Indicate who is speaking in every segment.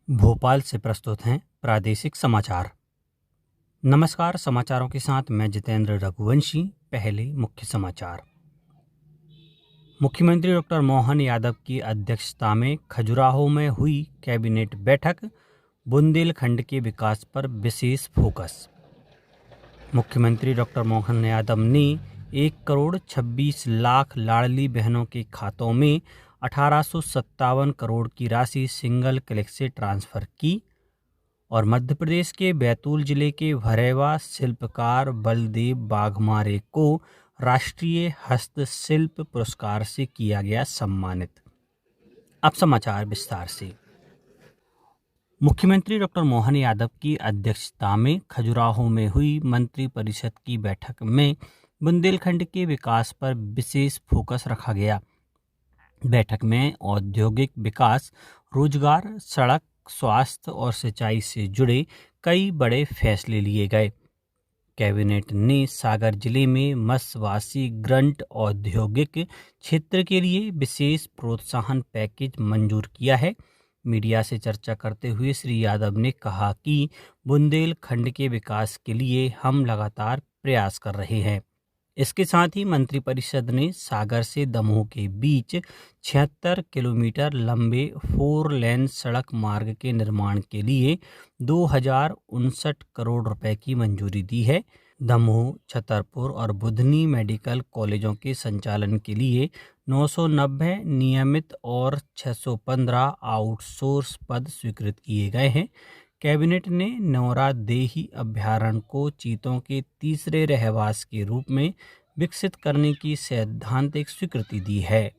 Speaker 1: भोपाल से प्रस्तुत हैं प्रादेशिक समाचार। नमस्कार, समाचारों के साथ मैं जितेंद्र रघुवंशी। पहले मुख्य समाचार। मुख्यमंत्री डॉक्टर मोहन यादव की अध्यक्षता में खजुराहो में हुई कैबिनेट बैठक, बुंदेलखंड के विकास पर विशेष फोकस। मुख्यमंत्री डॉक्टर मोहन यादव ने 1,26,00,000 लाडली बहनों के खातों में 1857 करोड़ की राशि सिंगल क्लिक से ट्रांसफर की और मध्य प्रदेश के बैतूल जिले के भरेवा शिल्पकार बलदेव बाघमारे को राष्ट्रीय हस्तशिल्प पुरस्कार से किया गया सम्मानित। अब समाचार विस्तार से। मुख्यमंत्री डॉक्टर मोहन यादव की अध्यक्षता में खजुराहो में हुई मंत्रिपरिषद की बैठक में बुंदेलखंड के विकास पर विशेष फोकस रखा गया। बैठक में औद्योगिक विकास, रोजगार, सड़क, स्वास्थ्य और सिंचाई से जुड़े कई बड़े फैसले लिए गए। कैबिनेट ने सागर जिले में मसवासी ग्रंट औद्योगिक क्षेत्र के लिए विशेष प्रोत्साहन पैकेज मंजूर किया है। मीडिया से चर्चा करते हुए श्री यादव ने कहा कि बुंदेलखंड के विकास के लिए हम लगातार प्रयास कर रहे हैं। इसके साथ ही मंत्रिपरिषद ने सागर से दमोह के बीच 76 किलोमीटर लंबे 4 लेन सड़क मार्ग के निर्माण के लिए 2059 करोड़ रुपए की मंजूरी दी है। दमोह, छतरपुर और बुधनी मेडिकल कॉलेजों के संचालन के लिए 990 नियमित और 615 आउटसोर्स पद स्वीकृत किए गए हैं। कैबिनेट ने नौरा देही अभ्यारण्य को चीतों के तीसरे रहवास के रूप में विकसित करने की सैद्धांतिक स्वीकृति दी है।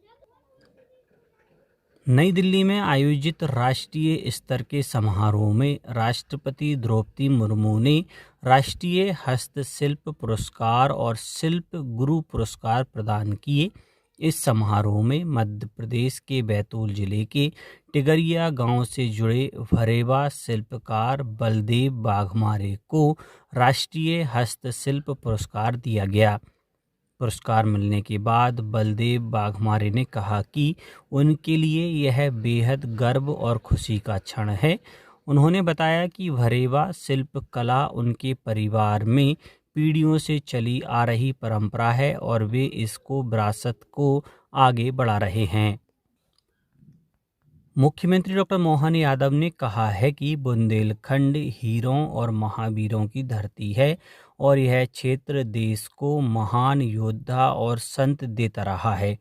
Speaker 1: नई दिल्ली में आयोजित राष्ट्रीय स्तर के समारोह में राष्ट्रपति द्रौपदी मुर्मू ने राष्ट्रीय हस्तशिल्प पुरस्कार और शिल्प गुरु पुरस्कार प्रदान किए। इस समारोह में मध्य प्रदेश के बैतूल जिले के टिगरिया गांव से जुड़े भरेवा शिल्पकार बलदेव बाघमारे को राष्ट्रीय हस्तशिल्प पुरस्कार दिया गया। पुरस्कार मिलने के बाद बलदेव बाघमारे ने कहा कि उनके लिए यह बेहद गर्व और खुशी का क्षण है। उन्होंने बताया कि भरेवा शिल्प कला उनके परिवार में पीढ़ियों से चली आ रही परंपरा है और वे इसको विरासत को आगे बढ़ा रहे हैं। मुख्यमंत्री डॉक्टर मोहन यादव ने कहा है कि बुंदेलखंड हीरों और महावीरों की धरती है और यह क्षेत्र देश को महान योद्धा और संत देता रहा है।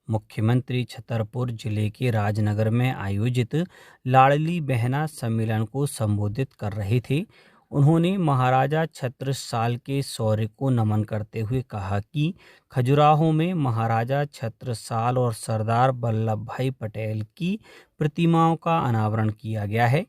Speaker 1: मुख्यमंत्री छतरपुर जिले के राजनगर में आयोजित लाडली बहना सम्मेलन को संबोधित कर रहे थे। उन्होंने महाराजा छत्रसाल के शौर्य को नमन करते हुए कहा कि खजुराहो में महाराजा छत्रसाल और सरदार वल्लभ भाई पटेल की प्रतिमाओं का अनावरण किया गया है।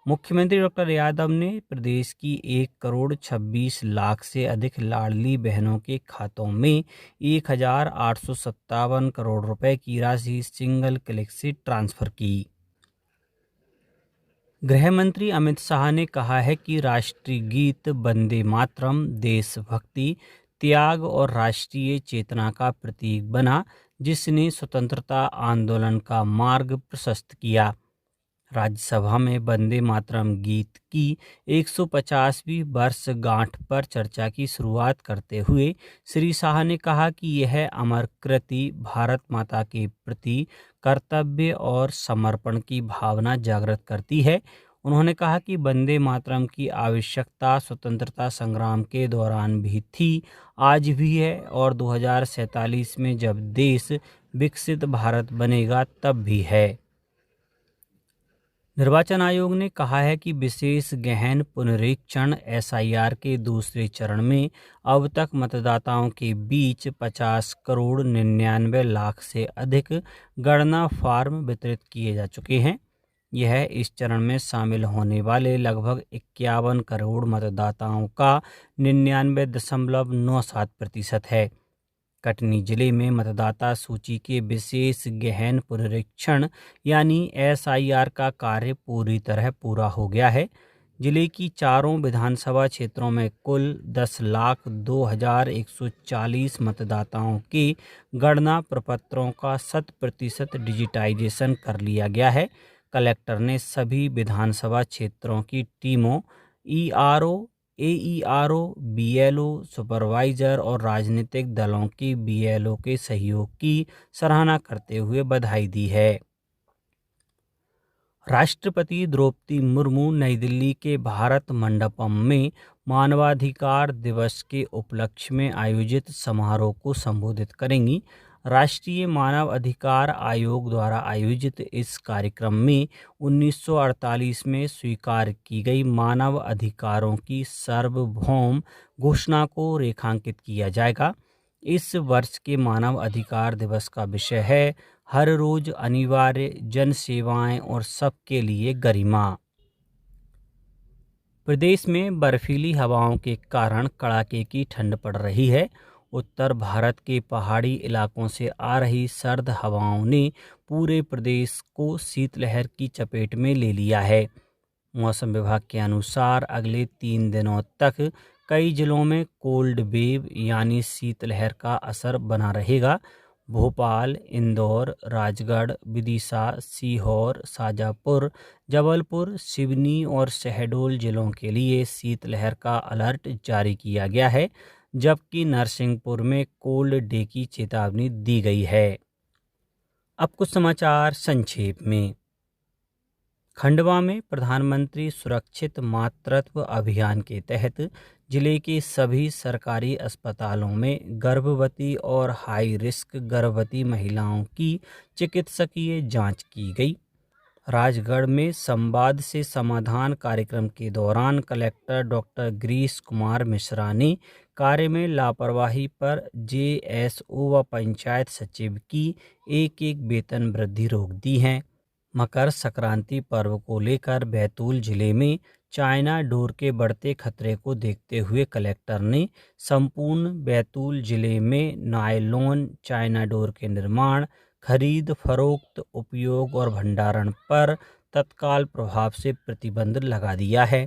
Speaker 1: मुख्यमंत्री डॉक्टर यादव ने प्रदेश की 1,26,00,000 से अधिक लाडली बहनों के खातों में 1,857 करोड़ रुपए की राशि सिंगल क्लिक से ट्रांसफर की। गृह मंत्री अमित शाह ने कहा है कि राष्ट्रीय गीत वंदे मातरम देशभक्ति, त्याग और राष्ट्रीय चेतना का प्रतीक बना, जिसने स्वतंत्रता आंदोलन का मार्ग प्रशस्त किया। राज्यसभा में वंदे मातरम गीत की 150वीं वर्षगांठ पर चर्चा की शुरुआत करते हुए श्री शाह ने कहा कि यह अमर कृति भारत माता के प्रति कर्तव्य और समर्पण की भावना जागृत करती है। उन्होंने कहा कि वंदे मातरम की आवश्यकता स्वतंत्रता संग्राम के दौरान भी थी, आज भी है और 2047 में जब देश विकसित भारत बनेगा तब भी है। निर्वाचन आयोग ने कहा है कि विशेष गहन पुनरीक्षण SIR के दूसरे चरण में अब तक मतदाताओं के बीच 50 करोड़ 99 लाख से अधिक गणना फॉर्म वितरित किए जा चुके हैं। यह इस चरण में शामिल होने वाले लगभग 51 करोड़ मतदाताओं का 99.97% है। कटनी जिले में मतदाता सूची के विशेष गहन पुनरीक्षण यानी SIR का कार्य पूरी तरह पूरा हो गया है। जिले की चारों विधानसभा क्षेत्रों में कुल 10,02,140 मतदाताओं के गणना प्रपत्रों का 100% डिजिटाइजेशन कर लिया गया है। कलेक्टर ने सभी विधानसभा क्षेत्रों की टीमों, ईआरओ, एईआरओ, बीएलओ, सुपरवाइजर और राजनीतिक दलों की बीएलओ के सहयोग की सराहना करते हुए बधाई दी है। राष्ट्रपति द्रौपदी मुर्मू नई दिल्ली के भारत मंडपम में मानवाधिकार दिवस के उपलक्ष्य में आयोजित समारोह को संबोधित करेंगी। राष्ट्रीय मानव अधिकार आयोग द्वारा आयोजित इस कार्यक्रम में 1948 में स्वीकार की गई मानव अधिकारों की सार्वभौम घोषणा को रेखांकित किया जाएगा। इस वर्ष के मानव अधिकार दिवस का विषय है हर रोज अनिवार्य जन सेवाएं और सबके लिए गरिमा। प्रदेश में बर्फीली हवाओं के कारण कड़ाके की ठंड पड़ रही है। उत्तर भारत के पहाड़ी इलाकों से आ रही सर्द हवाओं ने पूरे प्रदेश को शीतलहर की चपेट में ले लिया है। मौसम विभाग के अनुसार अगले 3 दिनों तक कई जिलों में कोल्ड वेव यानी शीतलहर का असर बना रहेगा। भोपाल, इंदौर, राजगढ़, विदिशा, सीहोर, शाजापुर, जबलपुर, सिवनी और शहडोल जिलों के लिए शीतलहर का अलर्ट जारी किया गया है, जबकि नरसिंहपुर में कोल्ड डे की चेतावनी दी गई है। अब कुछ समाचार संक्षेप में। खंडवा में प्रधानमंत्री सुरक्षित मातृत्व अभियान के तहत जिले के सभी सरकारी अस्पतालों में गर्भवती और हाई रिस्क गर्भवती महिलाओं की चिकित्सकीय जांच की गई। राजगढ़ में संवाद से समाधान कार्यक्रम के दौरान कलेक्टर डॉक्टर गिरीश कुमार मिश्रा ने कार्य में लापरवाही पर जेएसओ व पंचायत सचिव की एक वेतन वृद्धि रोक दी है। मकर संक्रांति पर्व को लेकर बैतूल जिले में चाइना डोर के बढ़ते खतरे को देखते हुए कलेक्टर ने संपूर्ण बैतूल जिले में नायलॉन चाइना डोर के निर्माण, खरीद, फरोख्त, उपयोग और भंडारण पर तत्काल प्रभाव से प्रतिबंध लगा दिया है।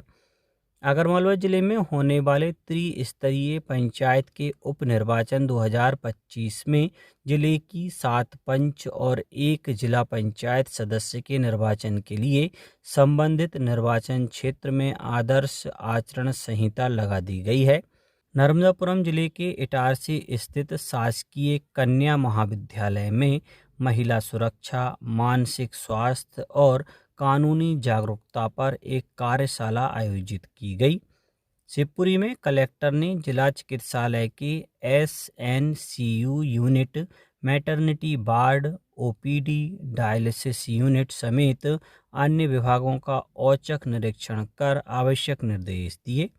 Speaker 1: आगरमालवा जिले में होने वाले त्रिस्तरीय पंचायत के उपनिर्वाचन 2025 में जिले की 7 पंच और 1 जिला पंचायत सदस्य के निर्वाचन के लिए संबंधित निर्वाचन क्षेत्र में आदर्श आचरण संहिता लगा दी गई है। नर्मदापुरम जिले के इटारसी स्थित शासकीय कन्या महाविद्यालय में महिला सुरक्षा, मानसिक स्वास्थ्य और कानूनी जागरूकता पर एक कार्यशाला आयोजित की गई। शिवपुरी में कलेक्टर ने जिला चिकित्सालय के SNCU unit, maternity ward, OPD, dialysis unit समेत अन्य विभागों का औचक निरीक्षण कर आवश्यक निर्देश दिए।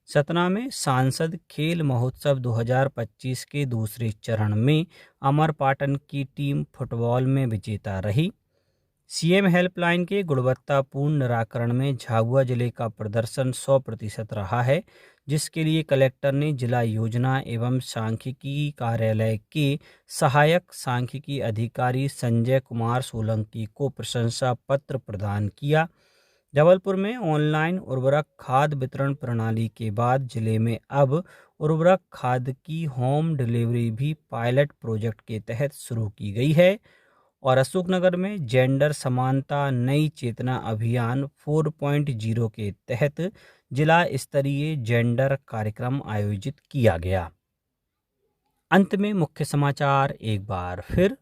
Speaker 1: सतना में सांसद खेल महोत्सव 2025 के दूसरे चरण में अमरपाटन की टीम फुटबॉल में विजेता रही। सीएम हेल्पलाइन के गुणवत्तापूर्ण निराकरण में झाबुआ जिले का प्रदर्शन 100% रहा है, जिसके लिए कलेक्टर ने जिला योजना एवं सांख्यिकी कार्यालय के सहायक सांख्यिकी अधिकारी संजय कुमार सोलंकी को प्रशंसा पत्र प्रदान किया। जबलपुर में ऑनलाइन उर्वरक खाद वितरण प्रणाली के बाद जिले में अब उर्वरक खाद की होम डिलीवरी भी पायलट प्रोजेक्ट के तहत शुरू की गई है। और अशोकनगर में जेंडर समानता नई चेतना अभियान 4.0 के तहत जिला स्तरीय जेंडर कार्यक्रम आयोजित किया गया। अंत में मुख्य समाचार एक बार फिर।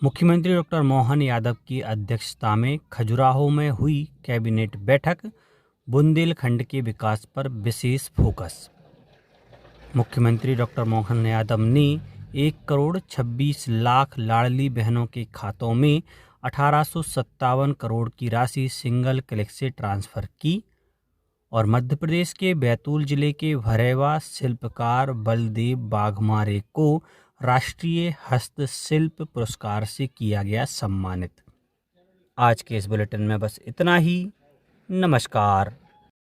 Speaker 1: मुख्यमंत्री डॉक्टर मोहन यादव की अध्यक्षता में खजुराहो में हुई कैबिनेट बैठक, बुंदेलखंड के विकास पर विशेष फोकस। मुख्यमंत्री डॉक्टर मोहन यादव ने 1,26,00,000 लाडली बहनों के खातों में 1857 करोड़ की राशि सिंगल क्लिक से ट्रांसफर की। और मध्य प्रदेश के बैतूल जिले के भरेवा शिल्पकार बलदेव बाघमारे को राष्ट्रीय हस्तशिल्प पुरस्कार से किया गया सम्मानित। आज के इस बुलेटिन में बस इतना ही। नमस्कार।